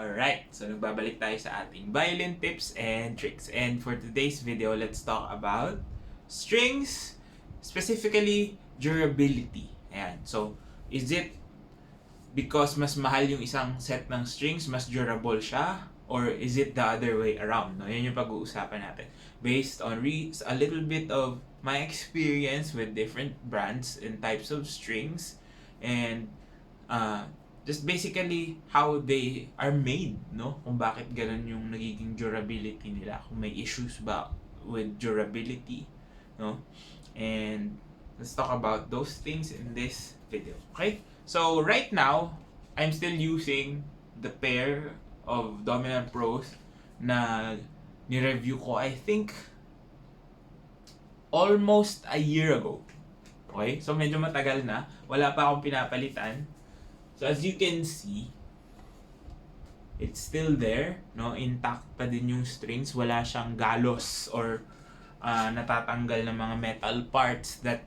Alright, so nagbabalik tayo sa ating violin tips and tricks. And for today's video, let's talk about strings, specifically durability. Ayan, so is it because mas mahal yung isang set ng strings, mas durable siya? Or is it the other way around? No? Yan yung pag-uusapan natin. Based on a little bit of my experience with different brands and types of strings. And just basically how they are made, no? Kung bakit ganun yung nagiging durability nila, kung may issues ba with durability, no? And let's talk about those things in this video, okay? So right now, I'm still using the pair of Dominant Pros na ni-review ko, I think, almost a year ago. Okay? So medyo matagal na. Wala pa akong pinapalitan. So as you can see, it's still there, no? Intact pa din yung strings, wala siyang galos or natatanggal ng mga metal parts that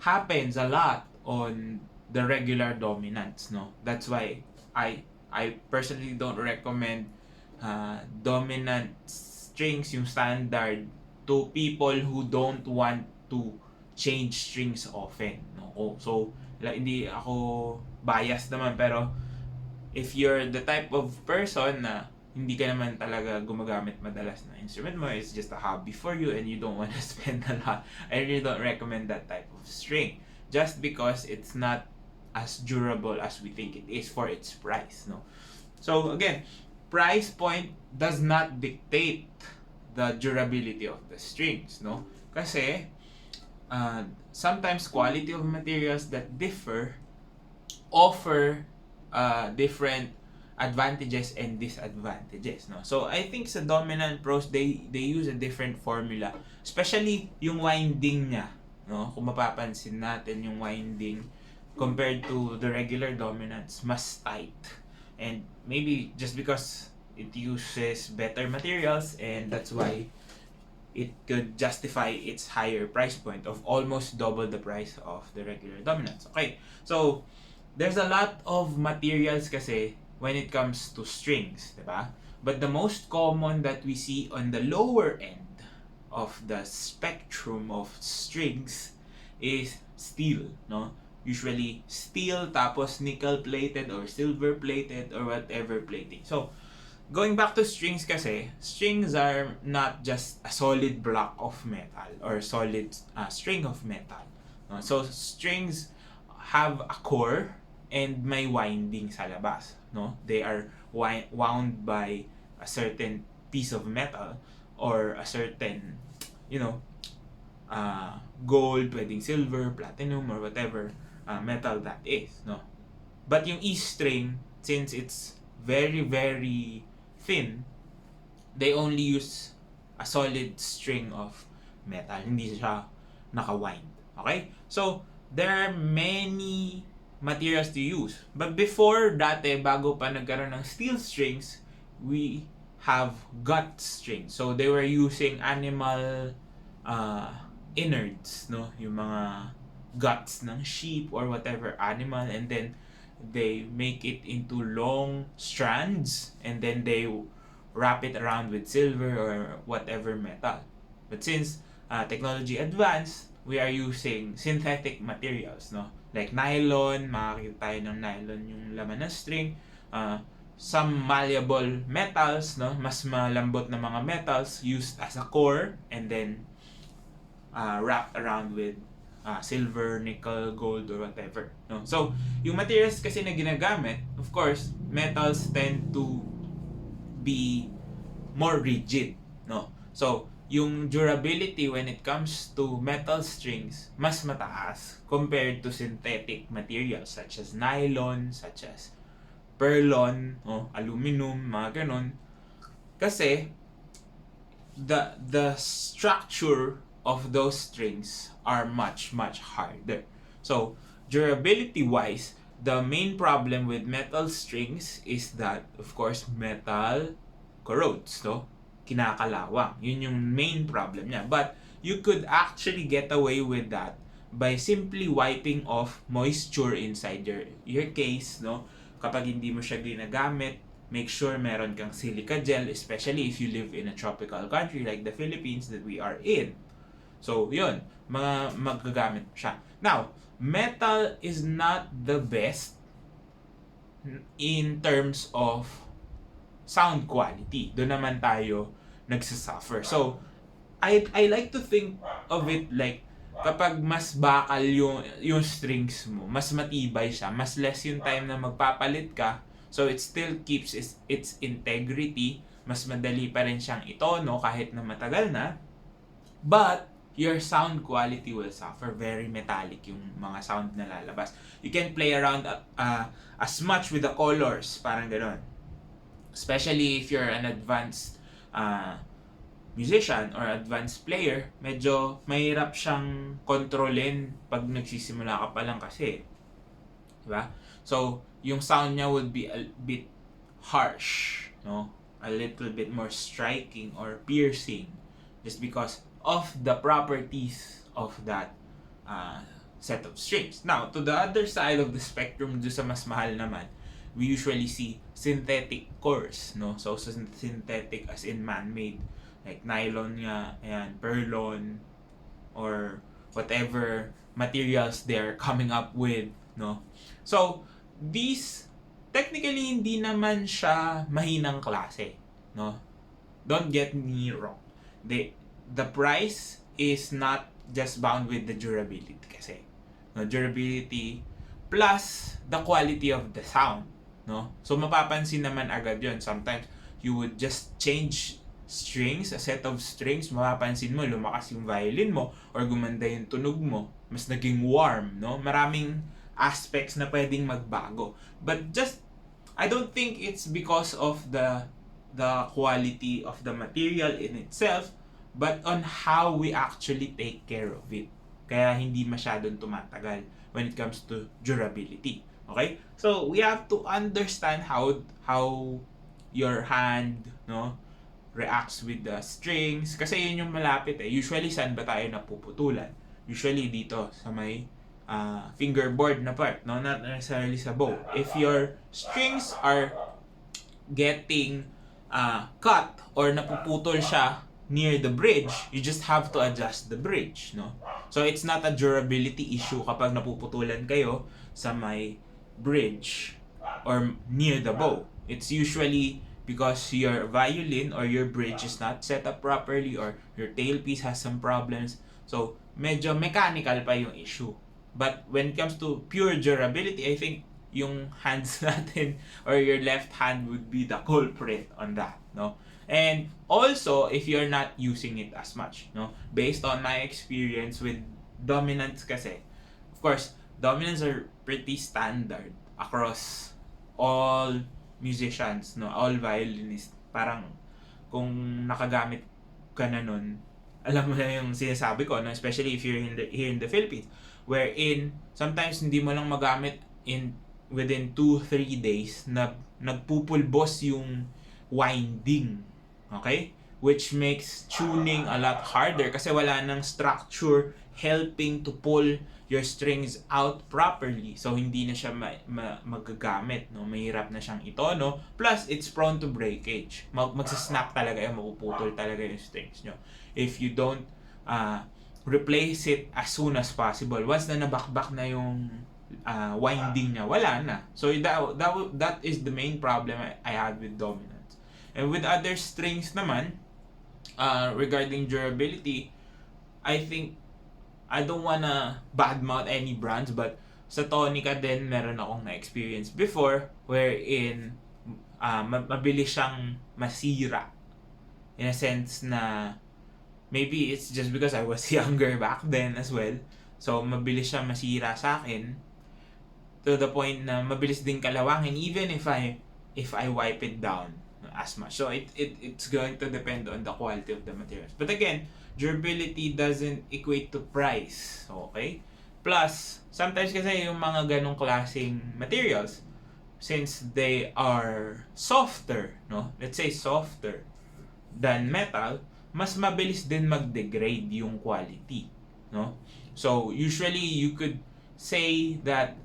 happens a lot on the regular dominants, no? That's why I personally don't recommend dominant strings, yung standard, to people who don't want to change strings often, no? So hindi ako biased naman, pero if you're the type of person na hindi ka naman talaga gumagamit madalas na instrument mo, it's just a hobby for you and you don't want to spend a lot, I really don't recommend that type of string, just because it's not as durable as we think it is for its price, no? So again, price point does not dictate the durability of the strings, no? Kasi sometimes quality of materials that differ offer different advantages and disadvantages, no? So I think sa Dominant Pros, they use a different formula, especially yung winding niya, no? Kung mapapansin natin yung winding compared to the regular dominants, mas tight, and maybe just because it uses better materials, and that's why it could justify its higher price point of almost double the price of the regular dominants. Okay, so there's a lot of materials kasi when it comes to strings, diba? But the most common that we see on the lower end of the spectrum of strings is steel, no? Usually steel, tapos nickel plated or silver plated or whatever plating. So going back to strings kasi, strings are not just a solid block of metal or solid string of metal. No? So strings have a core and may winding sa labas, no? They are wound by a certain piece of metal or a certain, gold, pwedeng silver, platinum, or whatever metal that is, no? But yung E string, since it's very, very thin, they only use a solid string of metal. Hindi siya naka-wind. Okay? So, there are many materials to use. But before, dati, bago pa nagkaroon ng steel strings, we have gut strings. So, they were using animal innards, no? Yung mga guts ng sheep or whatever animal, and then they make it into long strands, and then they wrap it around with silver or whatever metal. But since technology advanced, we are using synthetic materials, no? Like nylon, makakita tayo ng nylon yung laman ng string. Some malleable metals, no? Mas malambot na mga metals used as a core, and then wrapped around with silver, nickel, gold, or whatever, no? So, yung materials kasi na ginagamit, of course, metals tend to be more rigid, no? So, yung durability when it comes to metal strings, mas mataas compared to synthetic materials such as nylon, such as perlon, aluminum, mga ganon. Kasi, the structure of those strings are much, much harder. So, durability-wise, the main problem with metal strings is that, of course, metal corrodes, no? Kinakalawang. Yun yung main problem niya. But, you could actually get away with that by simply wiping off moisture inside your case, no? kapag hindi mo siya ginagamit, make sure meron kang silica gel, especially if you live in a tropical country like the Philippines that we are in. So, yun, magagamit siya. Now, metal is not the best in terms of sound quality. Doon naman tayo nagsasuffer. So, I like to think of it like kapag mas bakal yung strings mo, mas matibay siya, mas less yung time na magpapalit ka, so it still keeps its integrity, mas madali pa rin siyang itono kahit na matagal na, but your sound quality will suffer. Very metallic yung mga sound na lalabas. You can play around as much with the colors, parang gano'n. Especially if you're an advanced musician or advanced player, medyo mahirap siyang kontrolin pag nagsisimula ka pa lang kasi. Diba? So, yung sound niya would be a bit harsh, no? A little bit more striking or piercing just because of the properties of that set of strings. Now, to the other side of the spectrum, doon sa mas mahal naman, we usually see synthetic cores, no? So, synthetic as in man-made. Like nylon nga, ayan, perlon, or whatever materials they're coming up with, no? So, these, technically, hindi naman siya mahinang klase, no? Don't get me wrong. The price is not just bound with the durability kasi. No? Durability plus the quality of the sound, no? So, mapapansin naman agad yun. Sometimes, you would just change strings, a set of strings, mapapansin mo, lumakas yung violin mo or gumanda yung tunog mo, mas naging warm, no? Maraming aspects na pwedeng magbago. But just, I don't think it's because of the quality of the material in itself, but on how we actually take care of it. Kaya hindi masyadong tumatagal when it comes to durability. Okay? So, we have to understand how your hand, no, reacts with the strings. Kasi yun yung malapit eh. Usually, saan ba tayo napuputulan? Usually, dito sa may fingerboard na part, no? Not necessarily sa bow. If your strings are getting cut or napuputol siya near the bridge, you just have to adjust the bridge, no? So, it's not a durability issue kapag napuputulan kayo sa may bridge or near the bow. It's usually because your violin or your bridge is not set up properly or your tailpiece has some problems. So, medyo mechanical pa yung issue. But when it comes to pure durability, I think yung hands natin or your left hand would be the culprit on that, no? And also, if you're not using it as much, no? Based on my experience with dominants kasi, of course, dominants are pretty standard across all musicians, no, all violinists. Parang kung nakagamit ka na nun, alam mo na yung sinasabi ko, no? Especially if you're here in the Philippines, wherein sometimes hindi mo lang magamit within 2-3 days na nagpupulbos yung winding, okay? Which makes tuning a lot harder kasi wala nang structure helping to pull your strings out properly. So, hindi na siya magagamit, no? Mahirap na siyang itono. Plus, it's prone to breakage. Magsasnap talaga yung mapuputol talaga yung strings nyo. If you don't replace it as soon as possible. Once na nabakbak na yung winding niya, wala na. So, that is the main problem I had with dominants. And with other strings naman, regarding durability, I think I don't wanna badmouth any brands, but sa tonica din meron akong na-experience before wherein mabilis siyang masira. In a sense na maybe it's just because I was younger back then as well. So mabilis siyang masira sa akin to the point na mabilis din kalawangin even if I wipe it down as much. So it's going to depend on the quality of the materials. But again, durability doesn't equate to price. Okay? Plus, sometimes kasi yung mga ganong klaseng materials, since they are softer, no? Let's say softer than metal, mas mabilis din mag-degrade yung quality, no? So, usually you could say that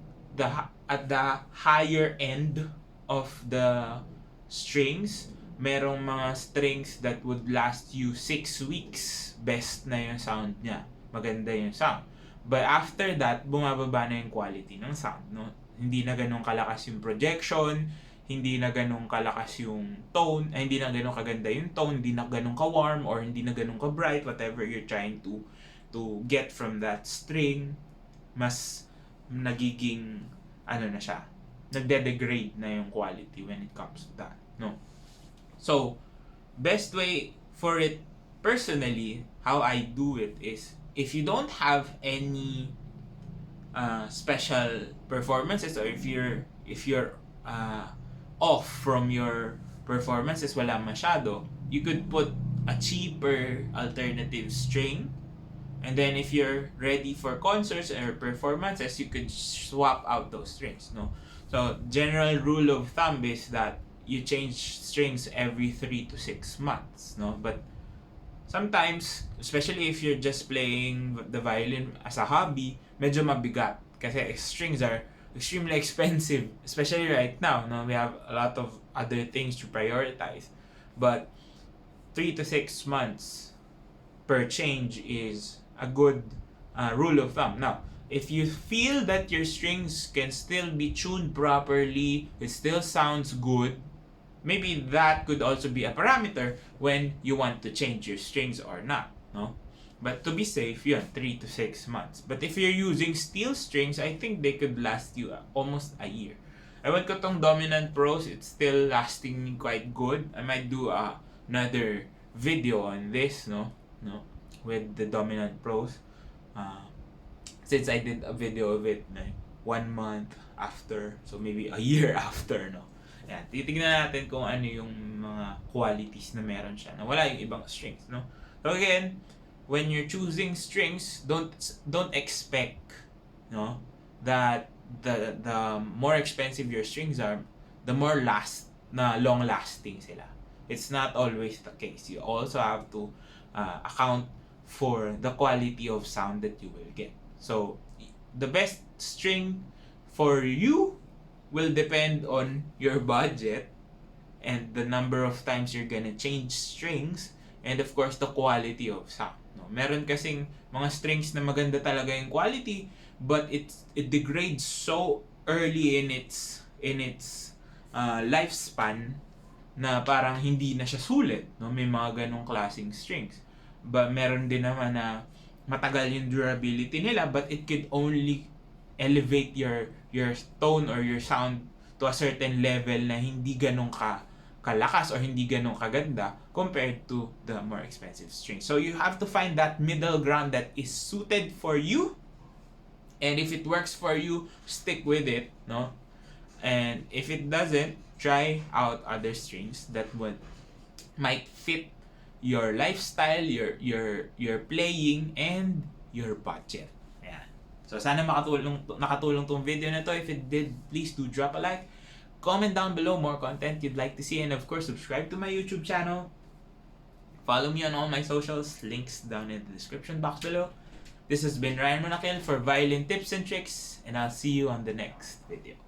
at the higher end of the strings, merong mga strings that would last you 6 weeks. Best na yung sound niya. Maganda yung sound. But after that, bumababa na yung quality ng sound, no? Hindi na ganun kalakas yung projection, hindi na ganun kalakas yung tone, hindi na ganun kaganda yung tone, hindi na ganun ka-warm, or hindi na ganun ka-bright, whatever you're trying to get from that string. Mas nagiging, na siya, nagde-degrade na yung quality when it comes to that, no? So, best way for it, personally, how I do it is, if you don't have any special performances, or if you're off from your performances, wala masyado, you could put a cheaper alternative string, and then if you're ready for concerts or performances, you could swap out those strings, no? So general rule of thumb is that you change strings every 3 to 6 months, no? But sometimes, especially if you're just playing the violin as a hobby, medyo mabigat kasi strings are extremely expensive, especially right now, no? We have a lot of other things to prioritize. But 3 to 6 months per change is a good rule of thumb. Now, if you feel that your strings can still be tuned properly, it still sounds good, maybe that could also be a parameter when you want to change your strings or not, no? But to be safe, yun, 3 to 6 months. But if you're using steel strings, I think they could last you almost a year. Ewan ko tong Dominant Pros, it's still lasting me quite good. I might do another video on this, no, with the Dominant Pros. Since I did a video of it, 1 month after, so maybe a year after, no. Yan, titignan natin kung ano yung mga qualities na meron siya, na wala yung ibang strings, no. So again, when you're choosing strings, don't expect, no, that the more expensive your strings are, the more long lasting sila. It's not always the case. You also have to account for the quality of sound that you will get. So the best string for you will depend on your budget and the number of times you're gonna change strings, and of course the quality of sound, no? Meron kasing mga strings na maganda talaga yung quality, but it degrades so early in its lifespan na parang hindi na siya sulit, no? May mga ganong klaseng strings. But meron din naman na matagal yung durability nila, but it could only elevate your tone or your sound to a certain level na hindi ganong kalakas or hindi ganong kaganda compared to the more expensive strings. So you have to find that middle ground that is suited for you, and if it works for you, stick with it, no? And if it doesn't, try out other strings that might fit your lifestyle, your playing, and your budget. Ayan. So sana nakatulong tong video na to. If it did, please do drop a like. Comment down below more content you'd like to see, and of course, subscribe to my YouTube channel. Follow me on all my socials, links down in the description box below. This has been Ryan Monakil for Violin Tips and Tricks, and I'll see you on the next video.